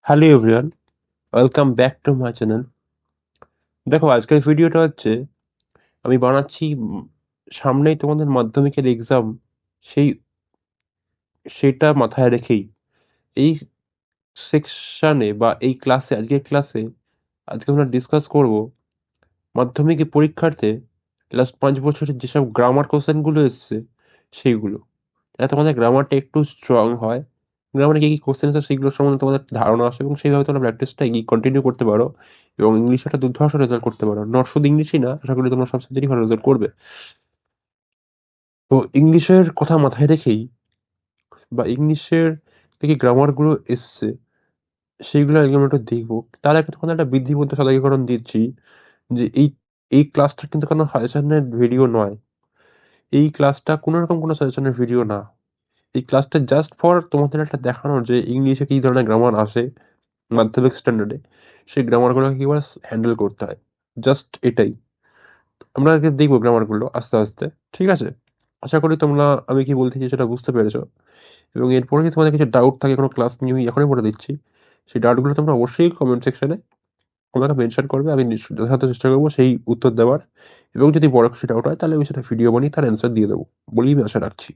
Hello everyone, welcome back to my channel. দেখো, আজকের ভিডিওটা হচ্ছে আমি বানাচ্ছি সামনেই তোমাদের মাধ্যমিকের এক্সাম। সেই সেটা মাথায় রেখেই এই সেকশনে বা এই ক্লাসে, আজকে আমরা ডিসকাস করব মাধ্যমিকের পরীক্ষার্থে লাস্ট 5 বছরের যেসব গ্রামার কোশ্চেনগুলো এসছে সেইগুলো, যাতে তোমাদের গ্রামারটা একটু স্ট্রং হয়। গ্রামারে কি কি কোশ্চেন আছে সেগুলো সম্বন্ধে তোমাদের ধারণা আসে এবং সেইভাবে তোমরা প্র্যাকটিসটা এগিয়ে কন্টিনিউ করতে পারো এবং ইংলিশে একটা দুর্ধর্ষ রেজাল্ট করতে পারো। নট শুধু ইংলিশই না, আশা করি তোমরা সব সাবজেক্টই ভালো রেজাল্ট করবে। তো ইংলিশের কথা মাথায় রেখেই বা ইংলিশের থেকে গ্রামারগুলো এসছে সেইগুলো আজকে আমরা একটু দেখবো। তার আগে তোমাদের একটা বিধিবদ্ধ সতর্কীকরণ দিচ্ছি যে এই এই ক্লাসটা কিন্তু কোনো সাজেশনের ভিডিও নয়। এই ক্লাসটা কোনো রকম কোনো সাজেশনের ভিডিও না। এই ক্লাসটা জাস্ট ফর তোমাদের একটা দেখানোর যে ইংলিশে কি ধরনের গ্রামার আসে মাধ্যমিক স্ট্যান্ডার্ডে, সেই গ্রামারগুলোকে কিভাবে হ্যান্ডেল করতে হয়, জাস্ট এটাই। আমরা আগে দেখবো গ্রামারগুলো আস্তে আস্তে, ঠিক আছে? আশা করি তোমরা আমি কি বলতে চাইছি সেটা বুঝতে পেরেছো। এবং এরপরে যদি তোমাদের কিছু ডাউট থাকে কোনো ক্লাস নিয়ে, আমি এখনই বলে দিচ্ছি, সেই ডাউটগুলো তোমরা অবশ্যই কমেন্ট সেকশনে আমাকে মেনশন করবে। আমি যথাযথ চেষ্টা করবো সেই উত্তর দেওয়ার। এবং যদি বড় কিছু ডাউট হয় তাহলে আমি সেটা ভিডিও বানিয়ে তার অ্যান্সার দিয়ে দেবো বলেই আমি আশা রাখছি,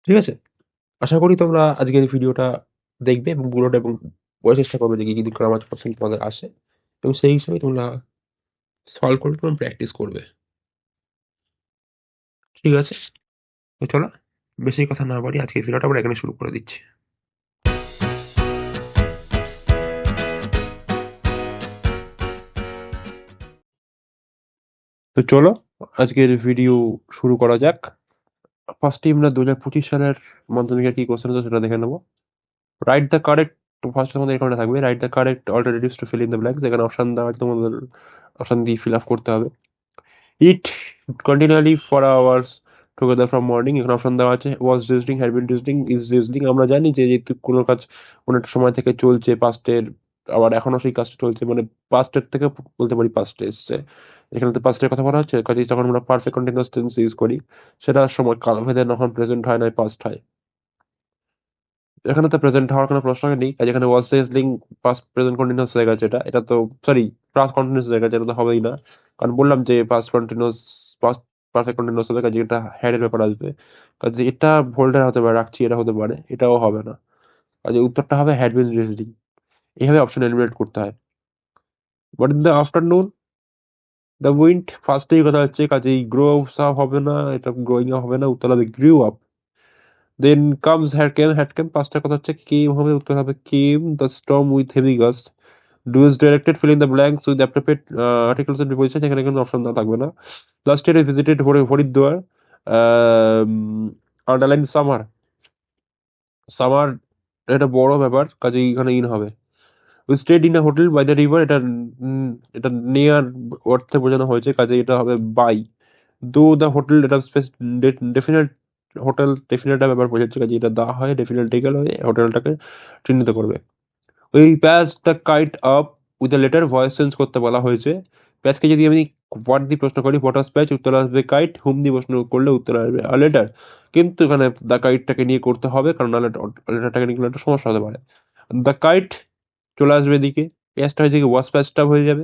ঠিক আছে? আশা করি তোমরা আজকের এই ভিডিওটা দেখবে এবং পুরোটা এবং বোঝার চেষ্টা করবে যে কি কি গ্রামার কোশ্চেন তোমাদের আসে এবং সেই হিসাবে তোমরা সলভ করবে এবং প্র্যাকটিস করবে, ঠিক আছে? তো চলো, বেশি কথা না বাড়ি আজকে ভিডিওটা আমরা এখানে শুরু করে দিচ্ছি। তো চলো, আজকের ভিডিও শুরু করা যাক। ফার্স্টে আমরা 2025 সালের মাধ্যমিকের কি কোশ্চেন আছে সেটা দেখে নেবো। রাইট দ্য কারেক্ট, ফার্স্ট তোমাদের এখানে থাকবে write the correct alternatives to fill in the blanks. এখানে অপশন দেওয়া আছে, তোমাদের অপশন দিয়ে ফিল আপ করতে হবে। It continuously for hours together from morning, এখানে অপশন দেওয়া আছে ওয়াজ ডিজলিং, হ্যাড বিন ডিজলিং, ইজ ডিজলিং। আমরা জানি যে যেহেতু কোনো কাজ কোনো একটা সময় থেকে চলছে পাস্টের, আবার এখনো সেই কাজটা চলছে, মানে পাস্টের থেকে বলতে পারি পাস্টে এসছে। এখানে তো পাস্টের কথা বলা হচ্ছে, কাজে যখন আমরা পারফেক্ট কন্টিনিউয়াস টেন্স ইউজ করি সেটার সময় কালভেদে যখন প্রেজেন্ট হয় না পাস্ট হয়। এখানে তো প্রেজেন্ট হওয়ার কোনো প্রশ্নই নেই, কাজে এখানে ওয়াজ ডিজলিং পাস্ট প্রেজেন্ট কন্টিনিউয়াস হয়ে গেছে। এটা তো সরি, পাস্ট কন্টিনিউয়াস হয়ে গেছে, এটা তো হবেই না। কারণ বললাম যে past continuous, past perfect continuous হবে, কাজে এটা হ্যাড এর ব্যাপার আসবে। কাজে এটা ভোল্টার হতে পারে, রাখছি, এটা হতে পারে, এটাও হবে না। কাজে উত্তরটা হবে হ্যাড বিন ডিজলিং। এইভাবে অপশন এলিমিনেট করতে হয়। But in the afternoon the wind, ফার্স্টেই কথা হচ্ছে, কাজেই গ্রো আপ হবে না, এটা গ্রোয়িং আপ হবে না, উত্তর হবে grew up. Then comes had came, পাঁচটার কথা হচ্ছে কেম হবে, উত্তর হবে came the storm with heavy gust. Do as directed, fill in the blanks with appropriate articles and preposition. এখানে কোনো অপশন না থাকবে না। Last year visited Haridwar, underline summer. Summer এটা বড় ব্যাপার, কাজেই এখানে ইন হবে। We stayed in a hotel by the river, এটা এটা নিয়ার অর্থে বোঝানো হয়েছে, কাজে এটা হবে বাই। দো দ্য হোটেল, এটা ডেফিনেট, হোটেল ডেফিনেট ব্যাপার বোঝাচ্ছে, কাজে এটা দা হয় ডেফিনেট টেকেল হয়ে হোটেলটাকে চিহ্নিত করবে। ওই patch the kite up with the letter, voice change করতে বলা হয়েছে। প্যাচকে যদি আমি হোয়াট দিয়ে প্রশ্ন করি, হোয়াট ওয়াজ প্যাচ, উত্তর আসবে কাইট। হুম দিয়ে প্রশ্ন করলে উত্তর আসবে আ লেটার। কিন্তু এখানে দ্য কাইটটাকে নিয়ে করতে হবে, কারণ নাহলে লেটারটাকে নিয়ে করলে একটা সমস্যা হতে পারে। দ্য কাইট চলে আসবে এদিকে, প্যাচটা হয়ে যাবে ওয়াজ প্যাচটা হয়ে যাবে,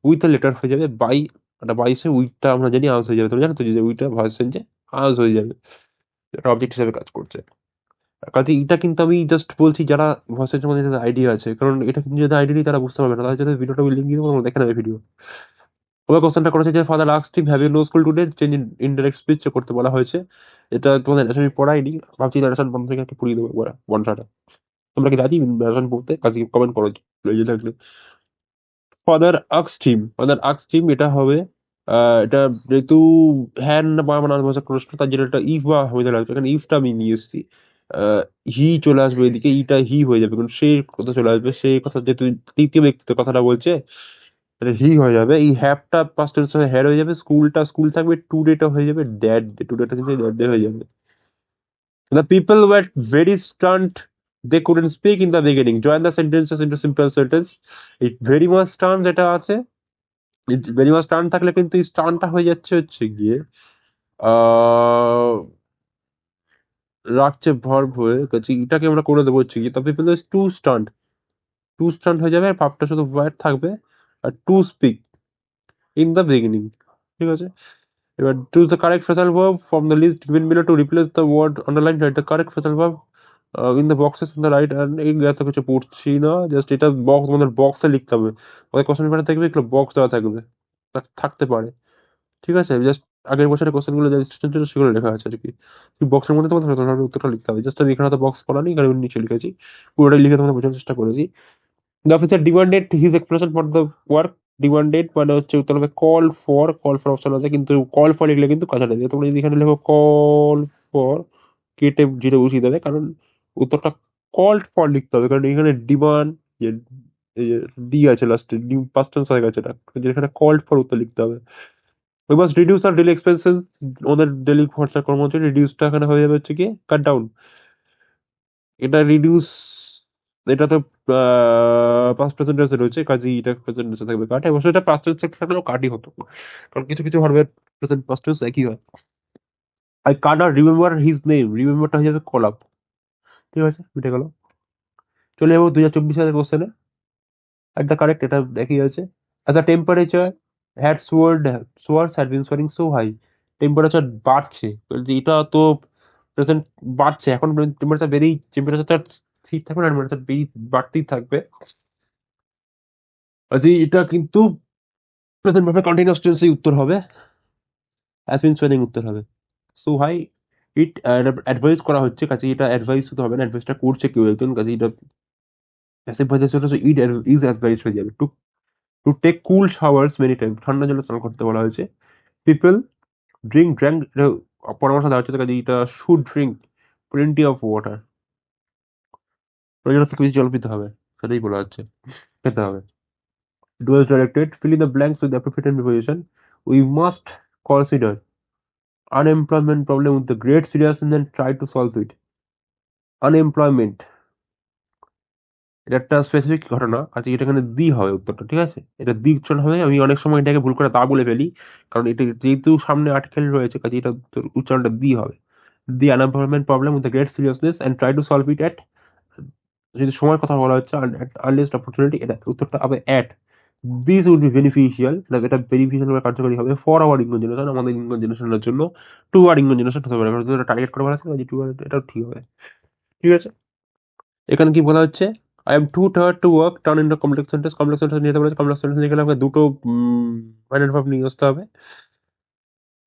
উইথ দ্য লেটার হয়ে যাবে বাই। একটা বাইসে উইথটা আমরা জানি আউস হয়ে যাবে, তুমি জানো তো যে উইথটা ভয়েস চেঞ্জে আউস হয়ে যাবে, এটা অবজেক্ট হিসেবে কাজ করছে। কাজে এটা কিন্তু আমি জাস্ট বলছি যারা ভয়েসের মধ্যে যাদের আইডিয়া আছে, কারণ এটা কিন্তু যাদের আইডিয়া নেই তারা বুঝতে পারবে না, তাদের যদি ভিডিওটা লিঙ্ক দিয়ে দেবো, তোমরা দেখে নেবে ভিডিও। ওরা কোশ্চেনটা করেছে যে father asked him have you no school today, change in indirect speech করতে বলা হয়েছে। এটা তোমাদের আমি পড়াইনি, ভাবছি ন্যারেশন বন্ধ থেকে একটা পড়িয়ে দেবো একবার ওয়ান শটে। তোমরা কি রাজি ন্যারেশন পড়তে? কাজে কমেন্ট করো যে থাকলে। ফাদার আস্কড হিম, এটা হবে এটা যেহেতু হ্যান বা মানে ভাষা প্রশ্ন, তার জন্য একটা ইফ বা হয়ে লাগবে, এখানে ইফটা আমি নিয়ে এসেছি। হি চলে আসবে এদিকে, ইটা হি হয়ে যাবে, কারণ সে কথা চলে আসবে, সে কথা যেহেতু তৃতীয় ব্যক্তিতে কথাটা বলছে, তাহলে হি হয়ে যাবে। এই হ্যাপটা পাস্ট টেন্স হয়ে হ্যাড হয়ে যাবে, স্কুলটা স্কুল থাকবে, টুডেটা হয়ে যাবে ড্যাড ডে, টুডেটা কিন্তু দ্যাট ডে হয়ে যাবে। The people were very stunned, they couldn't speak in the beginning, join the sentences into simple sentence. এই ভেরি মাচ টার্ম যেটা আছে, ভেরি মাচ টার্ন থাকলে কিন্তু এই টার্নটা হয়ে যাচ্ছে হচ্ছে গিয়ে আহ রাখছে ভার্ব হয়ে কাজে এটাকে আমরা করে দেবো হচ্ছে কি the people is to stunt হয়ে যাবে আর ভার্বটা শুধু ওয়ার্ড থাকবে আর to speak in the beginning ঠিক আছে এবার choose the correct phrasal verb from the list given below to replace the word underlined write the correct phrasal verb in the boxes on the right and এই এত কিছু পড়ছি না just এটা box আমাদের বক্সে লিখতে হবে ওই কোশ্চেন পেপারে থাকবে এগুলো বক্স দেওয়া থাকবে থাকতে পারে ঠিক আছে জাস্ট আগের বছরের কোশ্চেন গুলো ছিল সেগুলো লেখা আছে আর কি বক্সের মধ্যে তোমাদের উত্তরটা লিখতে হবে জাস্ট আমি এখানে তো বক্স করা নেই কারণ নিচে লিখেছি পুরোটাই লিখে তোমাদের বোঝানোর চেষ্টা করেছি the officer demanded his explanation for the work demanded মানে হচ্ছে উত্তর হবে কল ফর অপশন আছে কিন্তু কল ফর লিখলে কিন্তু কাজটা দেবে তোমরা যদি এখানে লেখো কল ফর কেটে জিরো বসিয়ে দেবে কারণ উত্তরটা কল ফর লিখতে হবে কারণ এখানে ডিমান্ড ডি আছে লাস্টে পাস্ট টেন্স হয়ে গেছে এটা এখানে কল ফর উত্তর লিখতে হবে we must reduce our daily expenses ওদের ডেলি খরচা কম হচ্ছে রিডিউসটা এখানে হয়ে যাবে হচ্ছে কি কাট ডাউন এটা রিডিউস এটা তো পাস্ট প্রেজেন্ট টেন্সে রয়েছে কাজেই এটা প্রেজেন্ট টেন্সে থাকবে কাট অবশ্য এটা পাস্ট টেন্সে থাকলেও কাটই হতো কারণ কিছু কিছু ভার্বের প্রেজেন্ট পাস্ট টেন্স একই হয় I can not remember his name রিমেম্বারটা হয়ে যাবে কল আপ ঠিক আছে মিটে গেল চলে যাবো 2024 সালের কোশ্চেনে at the correct এটা একই আছে as the temperature had soared had been soaring so high temperature বাড়ছে বলছি এটা তো প্রেজেন্ট বাড়ছে এখন টেম্পারেচারটা স্থির থাকবে না টেম্পারেচার বাড়তেই থাকবে কাজেই এটা কিন্তু প্রেজেন্ট পারফেক্ট কন্টিনিউয়াস টেন্সে উত্তর হবে হ্যাজ বিন সোয়ারিং উত্তর হবে সো হাই ইট অ্যাডভাইস করা হচ্ছে কাজে এটা অ্যাডভাইস শুধু হবে না অ্যাডভাইসটা করছে কেউ একজন কাজে এটা passive voice it is advice হয়ে যাবে to take cool showers many time ঠান্ডা জলে স্নান করতে বলা হয়েছে পিপল ড্র্যাঙ্ক পরামর্শ দেওয়া হচ্ছে কাজে এটা should drink plenty of water প্রয়োজন থেকে বেশি জল পিতে হবে সেটাই বলা হচ্ছে খেতে হবে it was directed fill in the blanks with the appropriate preposition we must consider unemployment problem with the great seriousness and try to solve it unemployment এটা একটা স্পেসিফিক ঘটনা আচ্ছা এটা এখানে দি হবে উত্তরটা ঠিক আছে এটা দি উচ্চারণ হবে আমি অনেক সময় এটাকে ভুল করে তা বলে ফেলি কারণ এটা যেহেতু সামনে আর্টিকেল রয়েছে কাজে এটা উচ্চারণটা দি হবে the unemployment problem with the great seriousness and try to solve it at যদি সময়ের কথা বলা হচ্ছে আর্লিয়েস্ট অপরচুনিটি এটা উত্তরটা হবে at this will be beneficial এটা বেনিফিশিয়াল বা কার্যকরী হবে ফর আওয়ার ইংন জেনারেশন আমাদের ইংন জেনারেশনের জন্য টু আর ইংন জেনারেশন হতে পারে এটা টার্গেট করে বলা আছে টু আর এটাও ঠিক হবে ঠিক আছে এখানে কি বলা হচ্ছে I am two tired to work turn into complex sentence নিতে পারে কমপ্লেক্স সেন্টেন্স নিয়ে গেলে আমাকে দুটো ফাইনাল ভার্ব নিয়ে আসতে হবে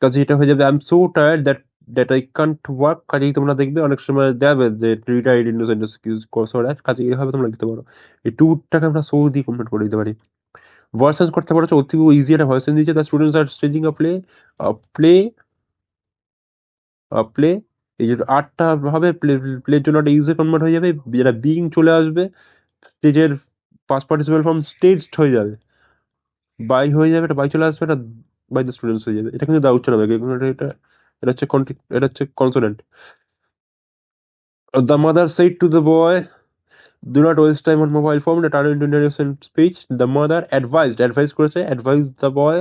কাজে এটা হয়ে যাবে I am so tired that I can't work কাজেই তোমরা দেখবে অনেক সময় দেবে যে রিটায়ার্ড ইন্ডো সেন্টেন্স ইউজ করছো কাজে এইভাবে তোমরা লিখতে পারো এই টুটাকে আমরা সো দিয়ে কমপ্লিট করে দিতে পারি ভয়েস চেঞ্জ করতে পারছো অতি ইজি একটা ভয়েস চেঞ্জ দিচ্ছে the students are staging a play play এই যে আটটা ভাবে প্লের জন্য একটা ইউজে কনভার্ট হয়ে যাবে যেটা বিং চলে আসবে স্টেজের পাস্ট পার্টিসিপাল ফর্ম স্টেজড হয়ে যাবে বাই হয়ে যাবে এটা বাই চলে আসবে এটা বাই দ্য স্টুডেন্টস হয়ে যাবে এটা কিন্তু দা উচ্চারণ হবে এটা এটা হচ্ছে এটা হচ্ছে consonant the mother said to the boy do not waste time on mobile phone that turn into narration speech the mother advised করেছে advised the boy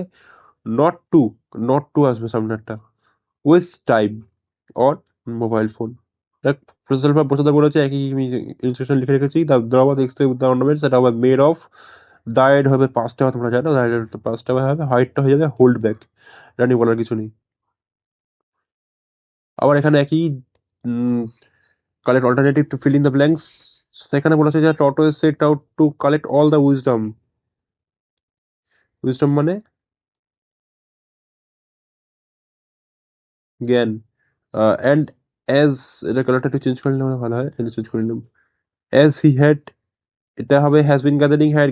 not to আসবে সামনে একটা waste time on mobile phone দেখ present বা বোঝাতে বলেছে একই instruction লিখে রেখেছি দ্য দ্রবা extra with the ornaments that are made of dyed হবে পাঁচটা তোমরা জানো ডায়েড পাঁচটা হবে হোয়াইটটা হয়ে যাবে হোল্ড ব্যাক রানি বলার কিছু নেই আবার এখানে একই collect alternative to fill in the blanks সেখানে বলেছে যে টটো is set out to collect all the wisdom মানে জ্ঞান অ্যান্ড অ্যাজ এটা কালারটা একটু চেঞ্জ করে নিলে ভালো হয় এটা চেঞ্জ করে নিলাম অ্যাজ হি হ্যাড এটা হবে has been gathering had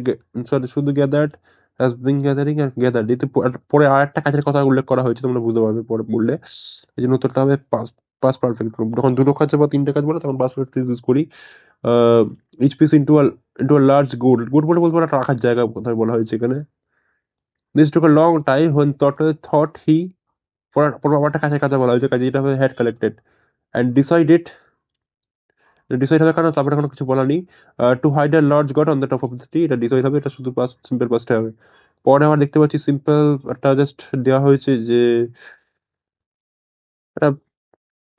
sorry শুধু গ্যাদার্ড হ্যাজ বিন গ্যাদারিং আর গ্যাদার্ড এতে পরে আর একটা কাজের কথা উল্লেখ করা হয়েছে তোমরা বুঝতে পারবে পরে বললে এই জন্য উত্তরটা হবে পাস পারফেক্ট যখন দুটো কাজ বা তিনটে কাজ বলে তখন পাস পারফেক্ট ইউজ করি each piece into a large good বলে বলবো একটা রাখার জায়গা কোথায় বলা হয়েছে এখানে this took a long time when thought he পরে আবার একটা কাজের কথা বলা হয়েছে কাজে এটা হবে হ্যাড কালেক্টেড অ্যান্ড ডিসাইড হবে কারণ তারপরে কোনো কিছু বলা নেই to hide a large god on the top of the tree এটা ডিসাইড হবে এটা শুধু পাস্ট সিম্পল পাস্টে হবে পরে আবার দেখতে পাচ্ছি সিম্পল একটা জাস্ট দেওয়া হয়েছে যে এটা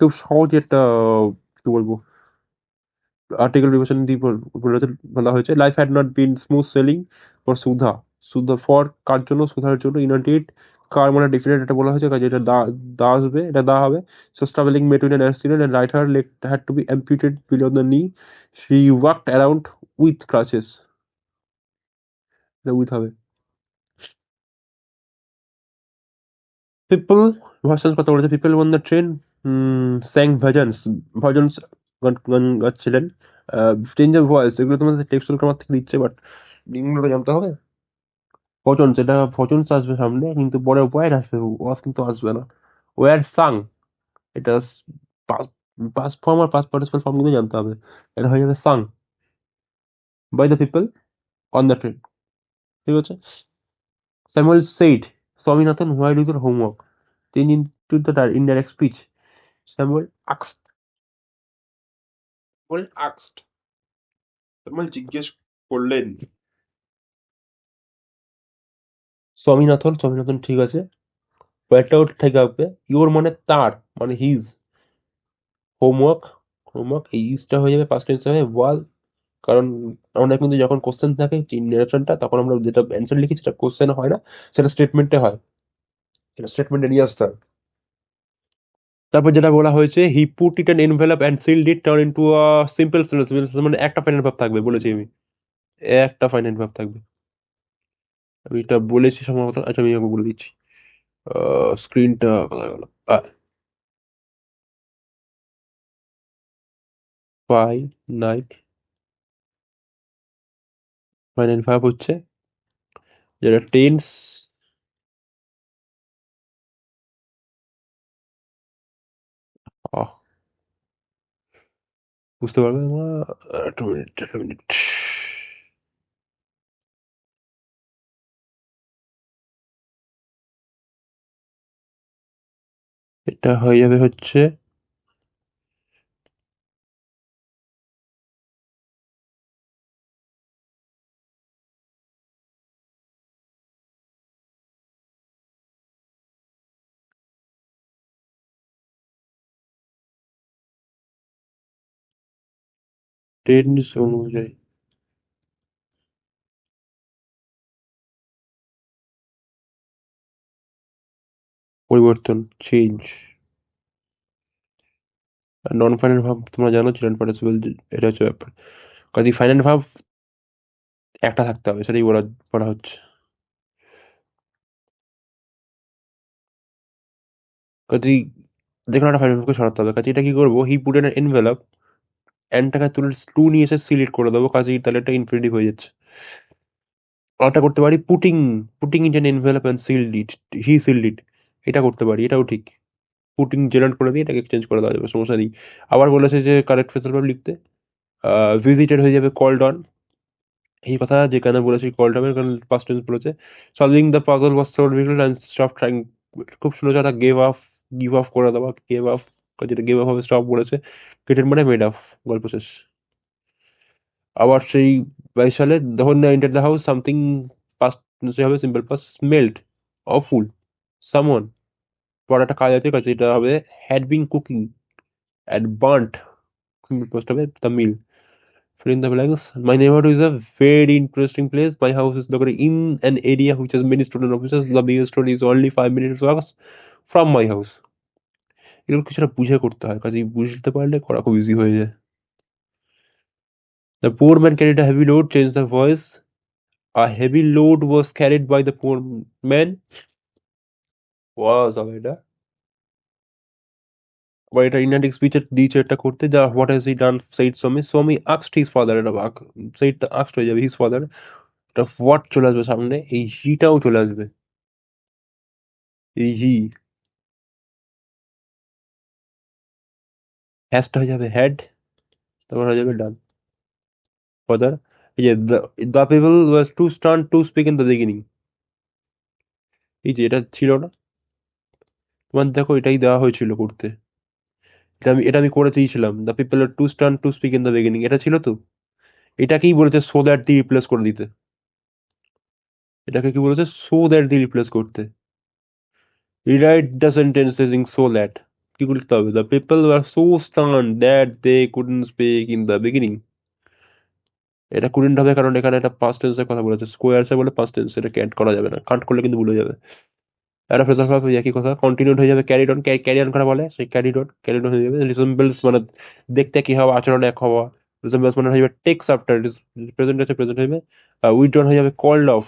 খুব সহজে একটা কি বলবো আর্টিকেল প্রিপারেশন দিয়ে বলা হয়েছে life had not been smooth sailing for Sudha Sudha for কার জন্য সুধার জন্য ইউনাইটেড কার মানে ডেফিনেট এটা বলা হয়েছে কাজে এটা দা আসবে এটা দা হবে so travelling between an accident and right her leg had to be amputated below the knee she walked around with crutches এটা উইথ হবে পিপল ভার্সেস কথা বলেছে people on the train স্যাং bhajans গান গান গাচ্ছিলেন চেঞ্জ অফ ভয়েস এগুলো তোমাদের textual grammar থেকে দিচ্ছে বাট নিয়মগুলো জানতে হবে ফরচুনস এটা ফরচুনস আসবে সামনে কিন্তু পরে ওয়ার আসবে ওয়াজ কিন্তু আসবে না ওয়ার সাং এটা পাস ফর্ম আর পাস পার্টিসিপাল ফর্ম কিন্তু জানতে হবে এটা হয়ে যাবে sang by the people on the train ঠিক আছে Samuel said Swaminathan what is your homework তিনি to the indirect speech Samuel আক্সড স্যামুয়েল জিজ্ঞেস করলেন স্বামীনাথন ঠিক আছে ওয়ার্কটা থেকে হবে ইওর মানে তার মানে হিজ হোমওয়ার্ক এই ইজটা হয়ে যাবে পাস্ট টেন্স হবে ওয়াজ কারণ আমরা কিন্তু যখন কোশ্চেন থাকে নারেশনটা তখন আমরা যেটা অ্যান্সার লিখি সেটা কোশ্চেন হয় না সেটা স্টেটমেন্টে হয় সেটা স্টেটমেন্টে নিয়ে আসতে হয় তারপর যেটা বলা হয়েছে he put it an envelope and sealed it turn into a simple sentence মানে একটা ফাইনাল ভাব থাকবে বলেছি আমি একটা ফাইনাল ভাব থাকবে আমি এটা বলেছি সম্ভবত আচ্ছা আমি আমাকে বলে দিচ্ছি স্ক্রিনটা কোথায় গেল ফাইনাল ভাব হচ্ছে যেটা টেন্স বুঝতে পারবে না একটা মিনিট এটা হয়ে যাবে হচ্ছে টেন্স অনুযায়ী পরিবর্তন চেঞ্জ নন ফাইনাল ভাব তোমরা জানো চিলড্রেন পার্টিসিপল এটা হচ্ছে ব্যাপার কাজে ফাইনাল ভাব একটা থাকতে হবে সেটাই বলা বলা হচ্ছে কাজেই যেকোনো একটা ফাইনাল ভাবকে সরাতে হবে কাজে এটা কি করবো হি পুট এন এনভেলপ এনটাকে তুলে টু নিয়ে এসে সিলেক্ট করে দেবো কাজেই তাহলে এটা ইনফিনিটিভ হয়ে যাচ্ছে আরেকটা করতে পারি putting it an envelope and sealed it he sealed it এটা করতে পারি এটাও ঠিক পুটিং জেনারেট করে দিয়ে এটাকে এক্সচেঞ্জ করে দেওয়া যাবে সমস্যা নেই আবার বলেছে যে কারেক্ট ফেসাল ভার্ব লিখতে ভিজিটেড হয়ে যাবে কল্ড অন এই কথা যেখানে বলেছি কল্ড অন কারণ পাস্ট টেন্স বলেছে solving the puzzle was so difficult and stop trying খুব সুন্দর একটা গিভ অফ করে দেওয়া যেটা গিভ অফ হবে স্টপ বলেছে ক্রিটেড মানে মেড অফ গল্প শেষ আবার সেই 22 সালে যখন enter the house something past হবে simple past smelled awful someone পর একটা কাজ আছে কাছে এটা হবে had been cooking and burnt simple past হবে the meal fill in the blanks. My neighborhood is a very interesting place. My house is located in an area which has many student offices. The biggest store is only 5 minutes walk from my house. এগুলো কিছুটা বুঝে করতে হয় কাজে বুঝতে পারলে করা খুব ইজি হয়ে যায় The poor man carried a heavy load. Change the voice. A heavy load was carried by the poor man. Was হবে এটা আবার এটা ইন্ডিয়ান স্পিচে দিয়েছে এটা করতে যা what has he done said সোমি আক্সড হিজ ফাদার এটা সেইড আক্সড হয়ে যাবে হিজ ফাদার এটা হোয়াট চলে আসবে সামনে এই হিটাও চলে আসবে এই হি হ্যাশটা হয়ে যাবে হেড তারপর হয়ে যাবে ডান ফাদার এই যে the people was too stunned to speak in the beginning এই যে এটা ছিল না তোমার দেখো এটাই দেওয়া হয়েছিল করতে এটা আমি করে দিয়েছিলাম the people are too stunned to speak in the beginning এটা ছিল তো এটাকেই বলেছে সো দ্যাট দি রিপ্লেস করে দিতে এটাকে কি বলেছে সো দ্যাট দি রিপ্লেস করতে rewrite the sentence using so that কি করে লিখতে হবে? The people were so stunned that they couldn't speak in the beginning. এটা কুডন্ট হবে কারণ এখানে একটা পাস্ট টেন্সের কথা বলেছে, স্কোয়ারসে বলে পাস্ট টেন্স, এটাকে অ্যাড করা যাবে না, কাট করলে কিন্তু ভুলে যাবে। একটা ফ্রেজাল ভার্ব একই কথা, কন্টিনিউড হয়ে যাবে ক্যারিড অন, ক্যারি অন করা বলে, সেই ক্যারিড অন হয়ে যাবে। রিসেম্বলস মানে দেখতে কি হওয়া, আচরণ এক হওয়া। রিসেম্বলস মানে হয়ে যাবে টেক্স আফটার, প্রেজেন্ট আছে প্রেজেন্ট হয়ে যাবে। উইথড্রন হয়ে যাবে কল্ড অফ,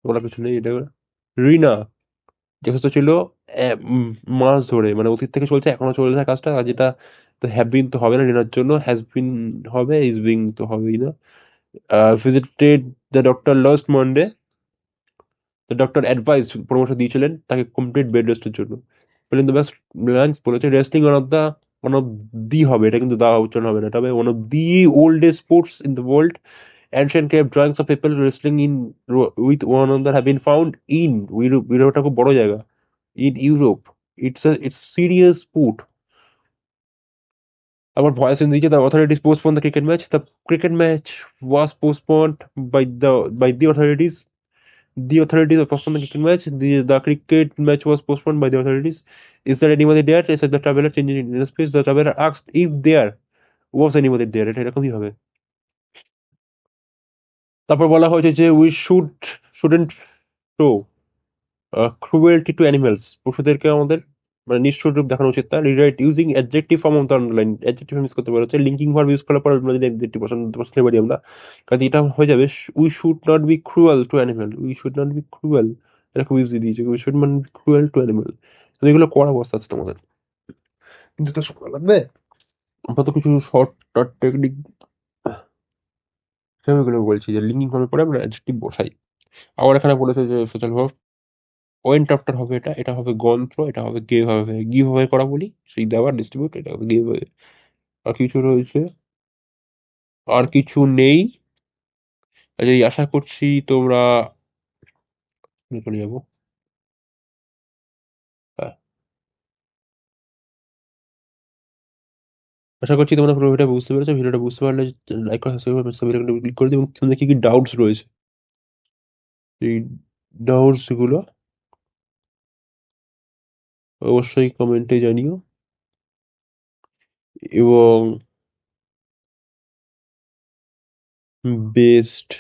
ওরা কিছু নেই এটা। রিনা যে সুস্থ ছিল মাস ধরে, মানে অতীত থেকে চলছে, এখনো চলছে কাজটা, আর যেটা তো হ্যাভ বিন তো হবে না রিনার জন্য, হ্যাজ বিন হবে, ইজ বিং তো হবেই না। Visited the doctor last Monday, the doctor advice পরামর্শ দিয়েছিলেন তাকে কমপ্লিট বেড রেস্টের জন্য। বলেন দ্য বেস্ট লাঞ্চ বলেছে রেসলিং ওয়ান অফ দি হবে, এটা কিন্তু দা উচ্চারণ হবে না, এটা হবে one of the oldest sports in the world. Ancient cave drawings of people wrestling in with one another have been found in Europe. ইউরোপটা খুব বড় জায়গা, in Europe. It's serious sport. Our voice in the authorities postponed the cricket match. The cricket match was postponed by the authorities. The authorities have postponed the cricket match. The cricket match was postponed by the authorities. Is there anybody there? Said the traveler, changing in space. The traveler asked if there was anybody there. এটা এরকমই হবে। তারপর বলা হয়েছে যে we shouldn't show cruelty to animals, পশুদেরকে আমাদের মানে নিষ্ঠুর রূপ দেখানো উচিত না। Rewrite using adjective form of the underline, adjective use করতে পারে হচ্ছে লিঙ্কিং ভার্ব ইউজ করার পর আমরা যদি অ্যাডজেক্টিভ বসাতে পারি আমরা, কাজে এটা হয়ে যাবে we should not be cruel to animal. We should not be cruel, এটা খুব ইজি দিয়েছে, we should not be cruel to animal. তো এগুলো করা অবস্থা আছে তোমাদের, কিন্তু তো সময় লাগবে। আমরা তো কিছু শর্ট টেকনিক সেগুলো বলছি যে লিঙ্কিং ভার্বের পরে আমরা অ্যাডজেক্টিভ বসাই। আবার এখানে বলেছে যে ফেজাল ভার্ব ওয়েন্ট আফটার হবে, এটা হবে গন্ত্র, এটা হবে গেভ হবে, গিভ হবে করা বলি, সেই দেওয়ার ডিস্ট্রিবিউট, এটা হবে গেভ হবে। আর কিছু রয়েছে, আর কিছু নেই। এই আশা করছি তোমরা চলে যাবো। হ্যাঁ, আশা করছি তোমরা পুরো ভিডিওটা বুঝতে পেরেছো। ভিডিওটা বুঝতে পারলে লাইক করে সাবস্ক্রাইব ক্লিক করে দিও, এবং তোমাদের কি কি ডাউটস রয়েছে এই ডাউটস গুলো অবশ্যই কমেন্টে জানিও। এবং বেস্ট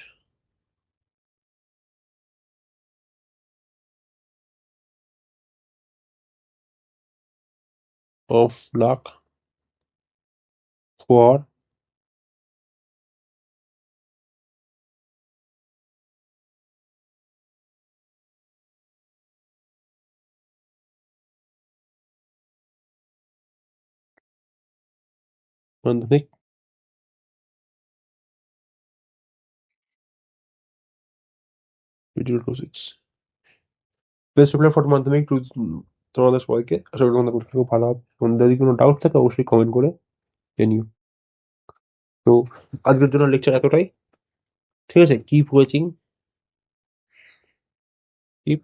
অফ লাক ফর মাধ্যমিক video process. Best of luck for মাধ্যমিক টু তোমাদের সবাইকে। আশা করি তোমাদের পরীক্ষা খুব ভালো হবে। তোমাদের যদি কোনো ডাউট থাকে অবশ্যই কমেন্ট করে জানিও। তো আজকের জন্য লেকচার এতটাই, ঠিক আছে? Keep watching, keep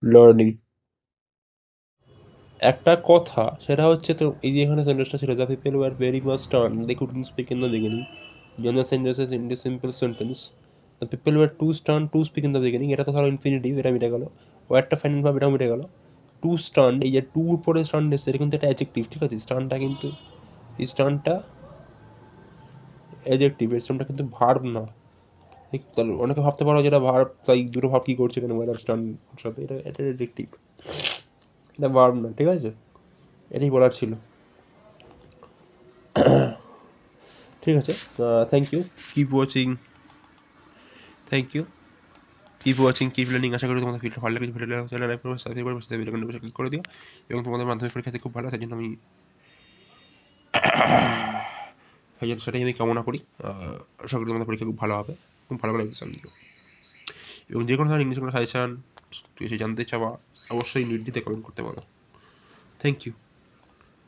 learning. একটা কথা সেটা হচ্ছে, তো এই যে এখানে সেন্টেন্সটা ছিল, the people were very much turn they couldn't speak in the beginning. Join the sentences in the simple sentence, the people were too stunned to speak in the beginning, এটা তো ধরো ইনফিনিটিভ, এটা মিটে গেল। ওয়ারটা ফাইনাল ভাবে এটাও মিটে গেল। টু স্টার্ন, এই যে টুর পরে স্টার্ন এসছে, এটা কিন্তু একটা অ্যাডজেক্টিভ, ঠিক আছে? স্টার্নটা কিন্তু, এই স্টার্নটা অ্যাডজেক্টিভ, এই স্টার্নটা কিন্তু ভার্ব না। ঠিক, তাহলে অনেকে ভাবতে পারো যেটা ভার্ব, তাই দুটো ভার্ব কি করছে কেন ওয়ার স্টার্ন সাথে, এটা এটা অ্যাডজেক্টিভ, এটা ভার্ব না, ঠিক আছে? এটাই বলার ছিল, ঠিক আছে? Thank you, keep watching, thank you, keep watching, keep learning. আশা করি তোমাদের ভিডিও ভালো লাগে। ভিডিও চ্যানেল লাইক করবে, সাবস্ক্রাইব করবে, সাথে ভিডিও ক্লিক করে দিও। এবং তোমাদের মাধ্যমিক পরীক্ষাতে খুব ভালো, তাই জন্য আমি সেটাই আমি কামনা করি। আশা করি তোমাদের পরীক্ষা খুব ভালো হবে, খুব ভালো করে এক্সাম দিও। এবং যে কোনো ধরনের ইংলিশ কোনো সাজেশান কিছু জানতে চাওয়া অবশ্যই নির্দ্বিধায় কমেন্ট করতে পারো। Thank you,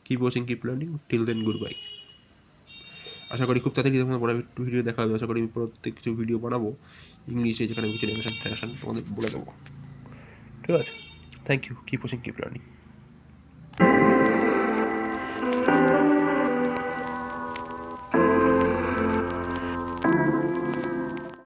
keep watching, keep learning, till then good bye. আশা করি খুব তাড়াতাড়ি তোমাদের বড় ভিডিও দেখা হবে। আশা করি আমি প্রত্যেক কিছু ভিডিও বানাবো ইংলিশে, যেখানে আমি কিছু ট্রান্সলেশন তোমাদের বলে দেবো, ঠিক আছে? Thank you, keep watching, keep learning.